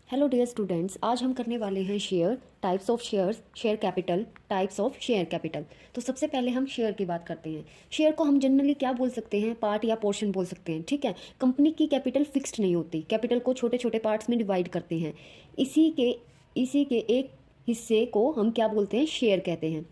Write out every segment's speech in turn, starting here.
Hello dear students, आज हम करने वाले हैं share types of shares, share capital, types of share capital. तो सबसे पहले हम शेयर की बात करते हैं। शेयर को हम जनरली क्या बोल सकते हैं? पार्ट या पोर्शन बोल सकते हैं। ठीक है। कंपनी की कैपिटल फिक्स्ड नहीं होती, कैपिटल को छोटे छोटे पार्ट्स में डिवाइड करते हैं। इसी के एक हिस्से को हम क्या बोलते हैं? शेयर कहते हैं।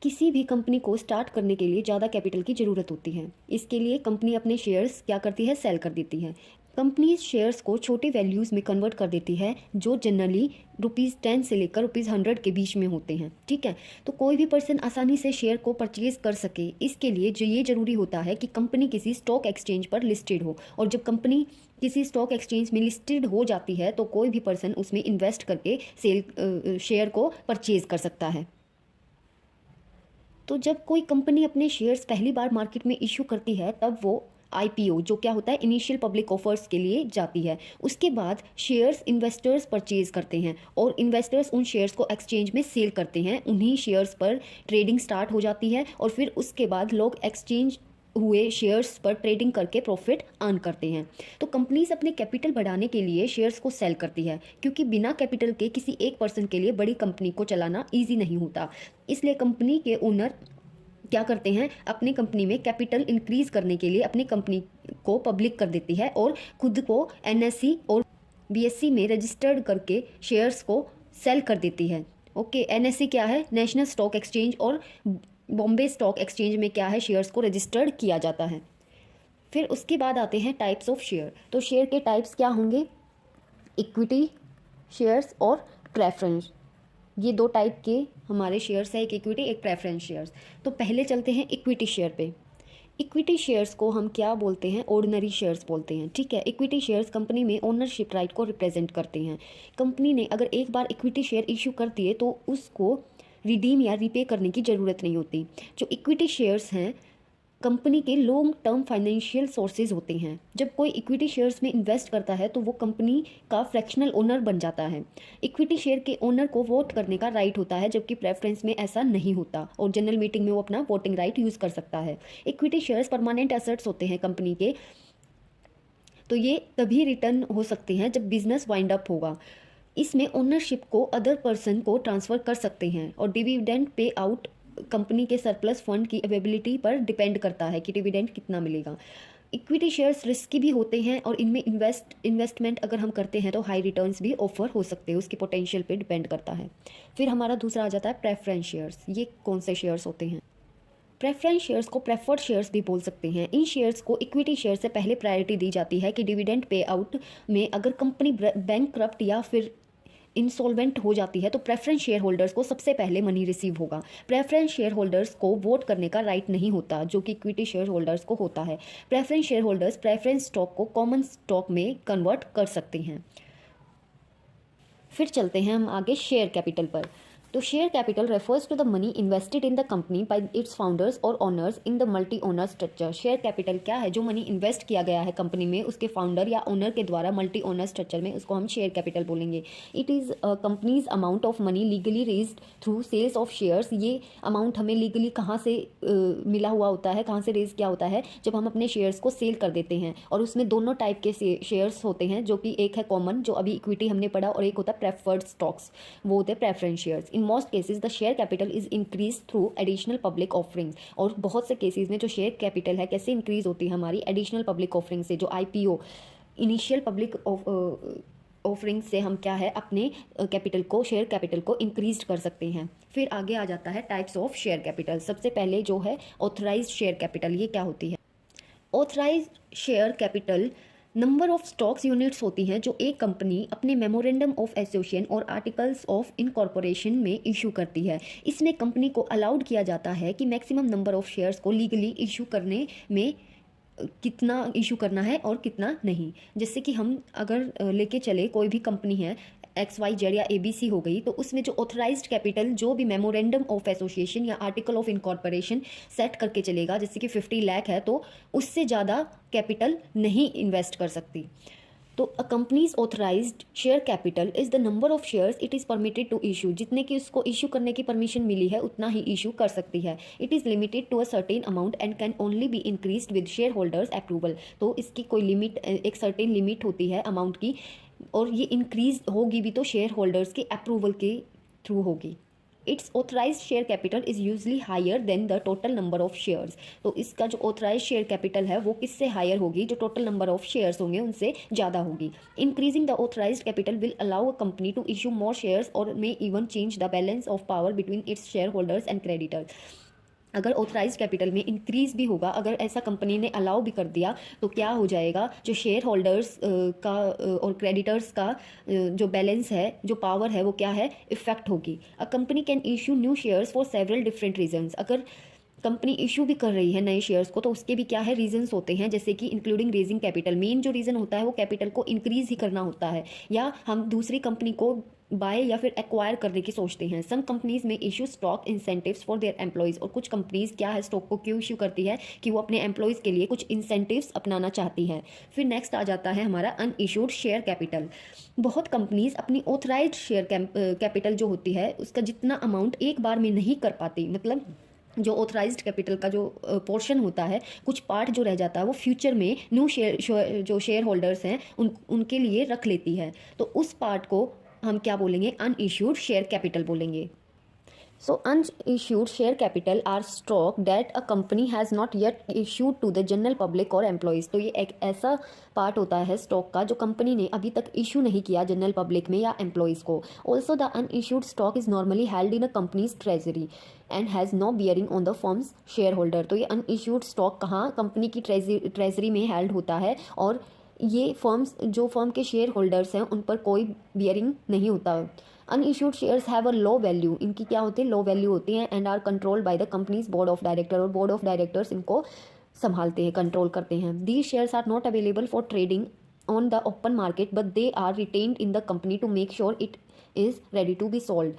किसी भी कंपनी को स्टार्ट करने के लिए ज़्यादा कैपिटल की ज़रूरत होती है। इसके लिए कंपनी अपने शेयर्स क्या करती है? सेल कर देती है। कंपनी शेयर्स को छोटे वैल्यूज़ में कन्वर्ट कर देती है, जो जनरली ₹10 से लेकर ₹100 के बीच में होते हैं। ठीक है। तो कोई भी पर्सन आसानी से शेयर को परचेज कर सके, इसके लिए जो ये ज़रूरी होता है कि कंपनी किसी स्टॉक एक्सचेंज पर लिस्टेड हो। और जब कंपनी किसी स्टॉक एक्सचेंज में लिस्टेड हो जाती है तो कोई भी पर्सन उसमें इन्वेस्ट करके शेयर को परचेज कर सकता है। तो जब कोई कंपनी अपने शेयर्स पहली बार मार्केट में इशू करती है, तब वो आईपीओ, जो क्या होता है, इनिशियल पब्लिक ऑफर्स के लिए जाती है। उसके बाद शेयर्स इन्वेस्टर्स परचेज करते हैं और इन्वेस्टर्स उन शेयर्स को एक्सचेंज में सेल करते हैं। उन्हीं शेयर्स पर ट्रेडिंग स्टार्ट हो जाती है और फिर उसके बाद लोग एक्सचेंज हुए शेयर्स पर ट्रेडिंग करके प्रॉफिट अर्न करते हैं। तो कंपनीज अपने कैपिटल बढ़ाने के लिए शेयर्स को सेल करती है, क्योंकि बिना कैपिटल के किसी एक पर्सन के लिए बड़ी कंपनी को चलाना ईजी नहीं होता। इसलिए कंपनी के ओनर क्या करते हैं? अपनी कंपनी में कैपिटल इंक्रीज करने के लिए अपनी कंपनी को पब्लिक कर देती है और खुद को एनएससी और बीएससी में रजिस्टर्ड करके शेयर्स को सेल कर देती है। ओके, एनएससी क्या है? नेशनल स्टॉक एक्सचेंज, और बॉम्बे स्टॉक एक्सचेंज में क्या है? शेयर्स को रजिस्टर्ड किया जाता है। फिर उसके बाद आते हैं टाइप्स ऑफ शेयर। तो शेयर के टाइप्स क्या होंगे? इक्विटी शेयर्स और प्रेफरेंस। ये दो टाइप के हमारे शेयर्स हैं, एक इक्विटी, एक प्रेफरेंस शेयर्स। तो पहले चलते हैं इक्विटी शेयर पे। इक्विटी शेयर्स को हम क्या बोलते हैं? ऑर्डिनरी शेयर्स बोलते हैं। ठीक है। इक्विटी शेयर्स कंपनी में ओनरशिप राइट को रिप्रेजेंट करते हैं। कंपनी ने अगर एक बार इक्विटी शेयर इशू कर दिए तो उसको रिडीम या रीपे करने की ज़रूरत नहीं होती। जो इक्विटी शेयर्स हैं, कंपनी के लॉन्ग टर्म फाइनेंशियल सोर्सेज होते हैं। जब कोई इक्विटी शेयर्स में इन्वेस्ट करता है तो वो कंपनी का फ्रैक्शनल ओनर बन जाता है। इक्विटी शेयर के ओनर को वोट करने का राइट होता है, जबकि प्रेफरेंस में ऐसा नहीं होता और जनरल मीटिंग में वो अपना वोटिंग राइट यूज़ कर सकता है। इक्विटी शेयर्स परमानेंट एसेट्स होते हैं कंपनी के, तो ये तभी रिटर्न हो सकते हैं जब बिजनेस वाइंड अप होगा। इसमें ओनरशिप को अदर पर्सन को ट्रांसफ़र कर सकते हैं और डिविडेंड पे आउट कंपनी के सरप्लस फंड की अवेलेबिलिटी पर डिपेंड करता है कि डिविडेंड कितना मिलेगा। इक्विटी शेयर्स रिस्की भी होते हैं और इनमें इन्वेस्टमेंट अगर हम करते हैं तो हाई रिटर्न्स भी ऑफर हो सकते हैं, उसकी पोटेंशियल पे डिपेंड करता है। फिर हमारा दूसरा आ जाता है प्रेफरेंस शेयर्स। ये कौन से शेयर्स होते हैं? प्रेफरेंस शेयर्स को प्रेफर्ड शेयर्स भी बोल सकते हैं। इन शेयर्स को इक्विटी शेयर से पहले प्रायोरिटी दी जाती है कि डिविडेंड पे आउट में अगर कंपनी बैंकक्रप्ट या फिर इंसॉल्वेंट हो जाती है तो प्रेफरेंस शेयर होल्डर्स को सबसे पहले मनी रिसीव होगा। प्रेफरेंस शेयर होल्डर्स को वोट करने का राइट नहीं होता, जो कि इक्विटी शेयर होल्डर्स को होता है। Preference share holders preference stock को कॉमन स्टॉक में कन्वर्ट कर सकते हैं। फिर चलते हैं हम आगे शेयर कैपिटल पर। तो share capital refers to the money invested in the company by its founders और owners in the multi owner structure. Share capital क्या है? जो मनी इन्वेस्ट किया गया है कंपनी में उसके फाउंडर या ओनर के द्वारा मल्टी ओनर स्ट्रक्चर में, उसको हम शेयर कैपिटल बोलेंगे। It is company's amount of money legally raised through sales of shares. ये अमाउंट हमें लीगली कहाँ से मिला हुआ होता है, कहाँ से रेज किया होता है? जब हम अपने शेयर्स को सेल कर देते हैं। और उसमें दोनों टाइप के शेयर्स होते हैं, जो कि एक है कॉमन, जो अभी इक्विटी हमने पढ़ा, और एक होता है प्रेफर्ड स्टॉक्स, वो होते हैं preference shares. In most cases the share capital is increase through additional public offerings. और बहुत से केसेस में जो शेयर कैपिटल है कैसे इंक्रीज होती है? हमारी एडिशनल पब्लिक ऑफरिंग से, जो आईपीओ, इनिशियल पब्लिक ऑफरिंग से हम क्या है अपने कैपिटल को, शेयर कैपिटल को इंक्रीज कर सकते हैं। फिर आगे आ जाता है टाइप्स ऑफ शेयर कैपिटल। सबसे पहले जो है ऑथराइज्ड शेयर कैपिटल। ये क्या होती है? Authorised share capital number of stocks units होती हैं जो एक कंपनी अपने मेमोरेंडम ऑफ एसोसिएशन और आर्टिकल्स ऑफ इनकॉर्पोरेशन में इशू करती है। इसमें कंपनी को अलाउड किया जाता है कि मैक्सिमम नंबर ऑफ शेयर्स को लीगली इशू करने में कितना इशू करना है और कितना नहीं। जैसे कि हम अगर लेके चले, कोई भी कंपनी है XYZ या ABC हो गई, तो उसमें जो ऑथराइज्ड कैपिटल, जो भी मेमोरेंडम ऑफ एसोसिएशन या आर्टिकल ऑफ इनकॉर्पोरेशन सेट करके चलेगा, जैसे कि 50 लाख है तो उससे ज़्यादा कैपिटल नहीं इन्वेस्ट कर सकती। तो a company's authorised share capital is the number of shares it is permitted to issue. जितने की उसको इशू करने की परमिशन मिली है उतना ही इशू कर सकती है। It is limited to a certain amount and can only be increased with shareholders approval. तो इसकी कोई लिमिट, एक सर्टेन लिमिट होती है अमाउंट की, और ये इंक्रीज होगी भी तो शेयर होल्डर्स के अप्रूवल के थ्रू होगी। Its authorise share capital is usually higher than the total number of shares. तो इसका जो ऑथराइज शेयर कैपिटल है वो किससे हायर होगी, जो टोटल नंबर ऑफ शेयर्स होंगे उनसे ज़्यादा होगी। Increasing the authorise capital will allow a company to issue more shares और may even change the balance of power between its shareholders and creditors. अगर ऑथराइज कैपिटल में increase भी होगा, अगर ऐसा कंपनी ने अलाउ भी कर दिया, तो क्या हो जाएगा, जो शेयर होल्डर्स का और क्रेडिटर्स का जो बैलेंस है, जो पावर है, वो क्या है, इफेक्ट होगी। अ company can issue new shares for several different reasons. अगर कंपनी इशू भी कर रही है नए शेयर्स को, तो उसके भी क्या है, रीजंस होते हैं, जैसे कि इंक्लूडिंग रेजिंग कैपिटल। मेन जो रीज़न होता है वो कैपिटल को इंक्रीज ही करना होता है, या हम दूसरी कंपनी को बाय या फिर एक्वायर करने की सोचते हैं। सम कंपनीज में issue stock incentives for their employees. और कुछ कंपनीज क्या है, स्टॉक को क्यों इशू करती है, कि वो अपने एम्प्लॉयज़ के लिए कुछ इंसेंटिव्स अपनाना चाहती है। फिर नेक्स्ट आ जाता है हमारा अनइशूड शेयर कैपिटल। बहुत कंपनीज अपनी ऑथराइज्ड शेयर कैपिटल जो होती है उसका जितना अमाउंट एक बार में नहीं कर पाती, मतलब जो ऑथराइज्ड कैपिटल का जो पोर्शन होता है, कुछ पार्ट जो रह जाता है वो फ्यूचर में न्यू जो शेयर होल्डर्स हैं उनके लिए रख लेती है। तो उस पार्ट को हम क्या बोलेंगे, अनइश्यूड शेयर कैपिटल बोलेंगे। So unissued share capital are stock that a company has not yet issued to the general public or employees। तो ये एक ऐसा पार्ट होता है स्टॉक का जो कंपनी ने अभी तक इशू नहीं किया जनरल पब्लिक में या एम्प्लॉयज़ को। Also the unissued stock is normally held in a company's treasury and has no bearing on the firm's shareholder. तो ये अनइश्यूड स्टॉक कहाँ, कंपनी की ट्रेजरी में हेल्ड होता है, और ये फर्म्स, जो फर्म के शेयर होल्डर्स हैं, उन पर कोई बियरिंग नहीं होता। Unissued shares have a low value, इनकी क्या होती है, लो वैल्यू होती हैं, and are controlled by the company's board of director. और बोर्ड ऑफ डायरेक्टर्स इनको संभालते हैं, कंट्रोल करते हैं। These shares are not available for trading on the open market but they are retained in the company to make sure it is ready to be sold.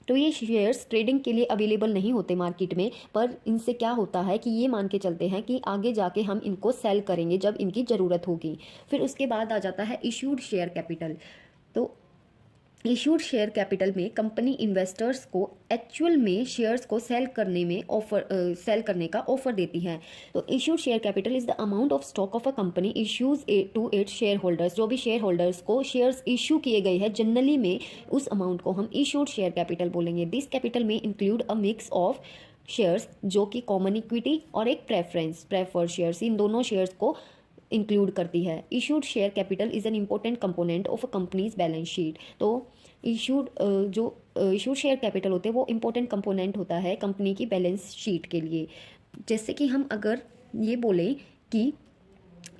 तो ये shares trading के लिए available नहीं होते market में, पर इनसे क्या होता है कि ये मान के चलते हैं कि आगे जाके हम इनको सेल करेंगे जब इनकी ज़रूरत होगी। फिर उसके बाद आ जाता है इश्यूड शेयर कैपिटल। तो इशूड शेयर कैपिटल में कंपनी इन्वेस्टर्स को एक्चुअल में शेयर्स को सेल करने का ऑफर देती है। तो issued share capital is the amount of stock of a company issues to its shareholders. जो भी शेयर होल्डर्स को शेयर्स इशू किए गए हैं जनरली में, उस अमाउंट को हम इशूड शेयर कैपिटल बोलेंगे। दिस कैपिटल में include a mix of shares जो कि कॉमन इक्विटी और एक प्रेफर्ड शेयर्स, इन दोनों शेयर्स को इंक्लूड करती है। Issued share capital is an important component of a companies balance sheet. तो इशूड इशूड शेयर कैपिटल होते हैं वो इम्पोर्टेंट कंपोनेंट होता है कंपनी की बैलेंस शीट के लिए। जैसे कि हम अगर ये बोलें कि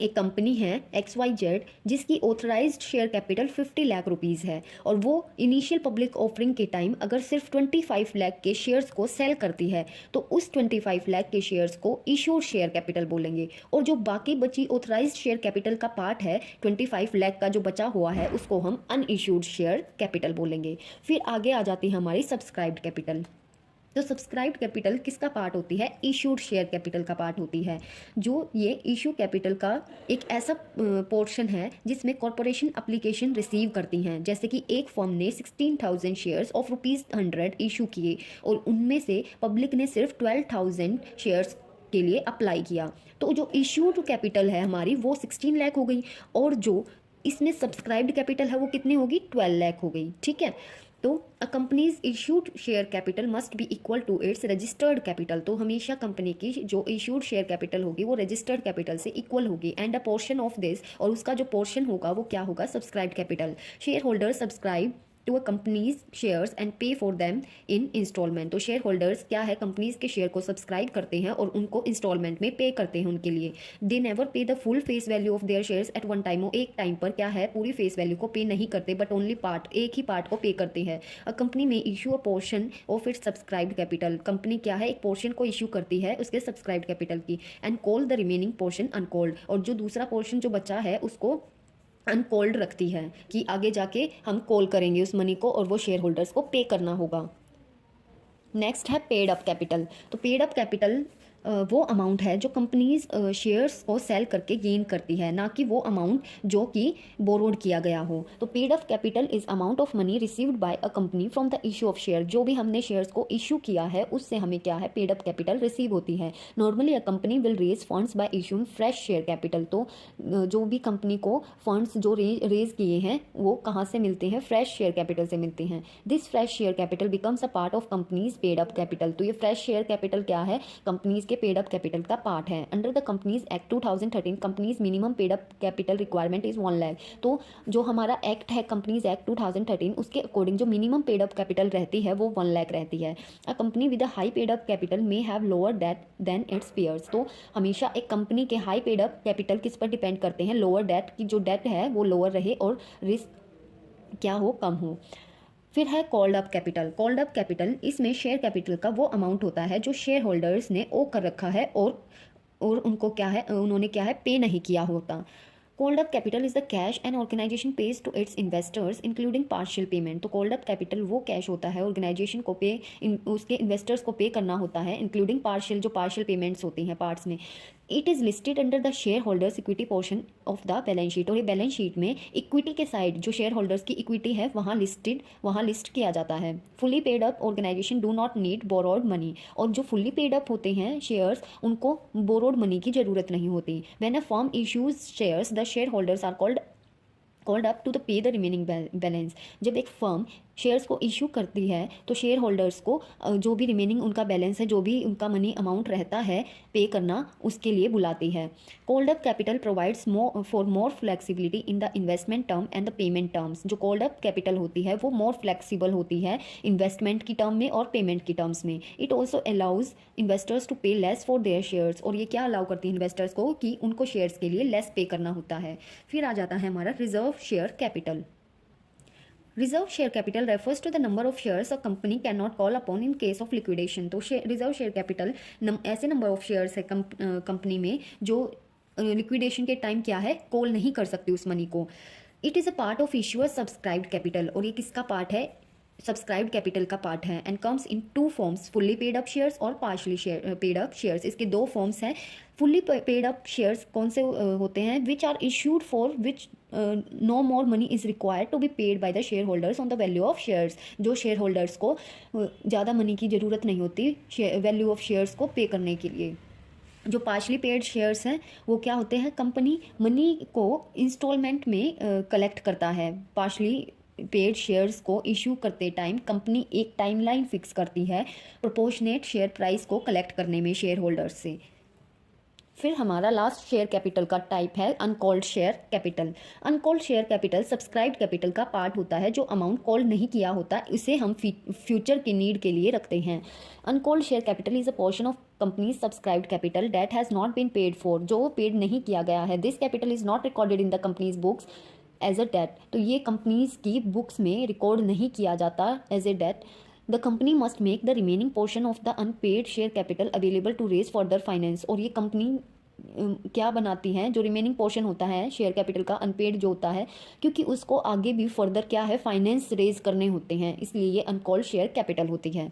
एक कंपनी है XYZ जिसकी authorised share capital 50 lakh rupees है, और वो इनिशियल पब्लिक ऑफरिंग के टाइम अगर सिर्फ 25 लाख के शेयर्स को सेल करती है, तो उस 25 लाख के शेयर्स को इशूड शेयर कैपिटल बोलेंगे। और जो बाकी बची ऑथराइज्ड शेयर कैपिटल का पार्ट है, 25 लाख का जो बचा हुआ है, उसको हम अनइशूड शेयर कैपिटल बोलेंगे। फिर आगे आ जाती है हमारी सब्सक्राइब्ड कैपिटल। तो सब्सक्राइब्ड कैपिटल किसका पार्ट होती है, इशूड शेयर कैपिटल का पार्ट होती है। जो ये इशू कैपिटल का एक ऐसा पोर्शन है जिसमें कॉरपोरेशन एप्लीकेशन रिसीव करती हैं। जैसे कि एक फर्म ने 16,000 शेयर्स ऑफ ₹100 इशू किए, और उनमें से पब्लिक ने सिर्फ 12,000 शेयर्स के लिए अप्लाई किया। तो जो इशूड कैपिटल है हमारी वो 16 लाख हो गई, और जो इसमें सब्सक्राइब्ड कैपिटल है वो कितनी होगी, 12 लाख हो गई। ठीक है, तो a company's issued share capital must be equal to its registered capital. तो हमेशा कंपनी की जो इशूड शेयर कैपिटल होगी वो रजिस्टर्ड कैपिटल से इक्वल होगी, and a portion of this, और उसका जो पोर्शन होगा वो क्या होगा, subscribed capital. Shareholder subscribe to a company's shares and pay for them in installment. तो शेयर होल्डर्स क्या है, कंपनीज के शेयर को सब्सक्राइब करते हैं और उनको इंस्टॉलमेंट में पे करते हैं उनके लिए। दे नेवर पे the full face value of their shares at one time. वो एक टाइम पर क्या है, पूरी फेस वैल्यू को पे नहीं करते, बट ओनली पार्ट, एक ही पार्ट को पे करते हैं। अ कंपनी में issue a portion of its subscribed capital. Company क्या है, एक पोर्शन को इशू करती है उसके सब्सक्राइब्ड कैपिटल की, and call the remaining portion uncalled. और जो दूसरा पोर्शन जो बचा है उसको अनकॉल्ड रखती है कि आगे जाके हम कॉल करेंगे उस मनी को, और वो शेयर होल्डर्स को पे करना होगा। नेक्स्ट है पेड अप कैपिटल। तो पेड अप कैपिटल वो अमाउंट है जो कंपनीज शेयर्स को सेल करके गेन करती है, ना कि वो अमाउंट जो कि बोरोड किया गया हो। तो paid up capital is amount of money received by a company from the issue of share. जो भी हमने शेयर्स को इशू किया है उससे हमें क्या है, पेड अप कैपिटल रिसीव होती है। Normally a company will raise funds by issuing fresh share capital. तो जो भी कंपनी को फंड्स जो रेज किए हैं वो कहाँ से मिलते हैं, फ्रेश शेयर कैपिटल से मिलते हैं। This fresh share capital becomes a part of companies paid up capital. तो ये फ्रेश शेयर कैपिटल क्या है, कंपनीज के पेड अप कैपिटल का पार्ट है। Under the companies act 2013 companies minimum paid up capital requirement is 1 lakh. तो जो हमारा एक्ट है कंपनीज एक्ट 2013 उसके अकॉर्डिंग जो मिनिमम पेड अप कैपिटल रहती है वो 1 लाख रहती है। A company with a high paid up capital may have lower debt than its peers. तो हमेशा एक कंपनी के हाई पेड अप कैपिटल किस पर डिपेंड करते हैं, लोअर डेट की जो डेट है वो लोअर रहे और रिस्क क्या हो, कम हो। फिर है called up capital. Called up capital इसमें शेयर कैपिटल का वो अमाउंट होता है जो शेयर होल्डर्स ने ओ कर रखा है और उनको क्या है, उन्होंने क्या है, पे नहीं किया होता। Called up capital is the cash an organization pays to its investors including partial payment. तो कॉल्ड अप कैपिटल वो कैश होता है ऑर्गेनाइजेशन को उसके इन्वेस्टर्स को पे करना होता है, इंक्लूडिंग पार्शियल, जो पार्शियल पेमेंट्स होती हैं पार्ट्स में। It is listed under the shareholders equity portion of the balance sheet. और ये बैलेंस शीट में इक्विटी के साइड जो शेयर होल्डर्स की इक्विटी है वहाँ लिस्ट किया जाता है। Fully paid up organization do not need borrowed money. और जो फुली पेड अप होते हैं शेयर्स उनको बोरोड मनी की जरूरत नहीं होती। When a firm issues shares the shareholders are called up to the pay the remaining balance. जब एक फर्म शेयर्स को इशू करती है तो शेयर होल्डर्स को जो भी रिमेनिंग उनका बैलेंस है, जो भी उनका मनी अमाउंट रहता है पे करना, उसके लिए बुलाती है। Called up capital provides for more flexibility in the investment term and the payment terms. जो कॉल्ड अप कैपिटल होती है वो मोर फ्लेक्सिबल होती है इन्वेस्टमेंट की टर्म में और पेमेंट की टर्म्स में। It also allows investors to pay less for their shares. और ये क्या अलाउ करती है इन्वेस्टर्स को कि उनको शेयर्स के लिए लेस पे करना होता है। फिर आ जाता है हमारा reserve share capital. Reserve share capital refers to the number of shares a company can not call upon in case of liquidation. तो रिजर्व शेयर कैपिटल ऐसे नंबर ऑफ शेयर्स है कंपनी में जो लिक्विडेशन के टाइम क्या है, call नहीं कर सकती उस मनी को। It is a part of issuer subscribed capital. और ये किसका पार्ट है, सब्सक्राइब्ड कैपिटल का पार्ट है। And comes in 2 forms, fully paid up shares और पार्शली पेड अप शेयर्स। इसके 2 फॉर्म्स हैं। फुल्ली पेड अप शेयर्स कौन से होते हैं, which are issued for which no more money is required to be paid by the shareholders on the value of shares. जो shareholders को ज़्यादा money की ज़रूरत नहीं होती वैल्यू ऑफ शेयर्स को पे करने के लिए। जो पार्शली पेड शेयर्स हैं वो क्या होते हैं, कंपनी मनी को इंस्टॉलमेंट में कलेक्ट करता है। पार्शली पेड शेयर्स को इशू करते टाइम कंपनी एक टाइमलाइन फिक्स करती है प्रोपोर्शनेट शेयर प्राइस को कलेक्ट करने में शेयर होल्डर्स से। फिर हमारा लास्ट शेयर कैपिटल का टाइप है uncalled share capital. Uncalled share capital subscribed capital का पार्ट होता है। जो अमाउंट कॉल नहीं किया होता इसे हम फ्यूचर की नीड के लिए रखते हैं। Uncalled share capital is a portion of company's subscribed capital that has not been paid for. जो पेड नहीं किया गया है, this capital is not recorded in the company's books as a debt. तो ये कंपनीज की बुक्स में रिकॉर्ड नहीं किया जाता as a debt. The company must make the remaining portion of the unpaid share capital available to raise further finance. और ये company क्या बनाती हैं, जो रिमेनिंग पोर्शन होता है शेयर कैपिटल का अनपेड जो होता है, क्योंकि उसको आगे भी फर्दर क्या है, फाइनेंस रेज करने होते हैं, इसलिए ये अनकॉल्ड शेयर कैपिटल होती है।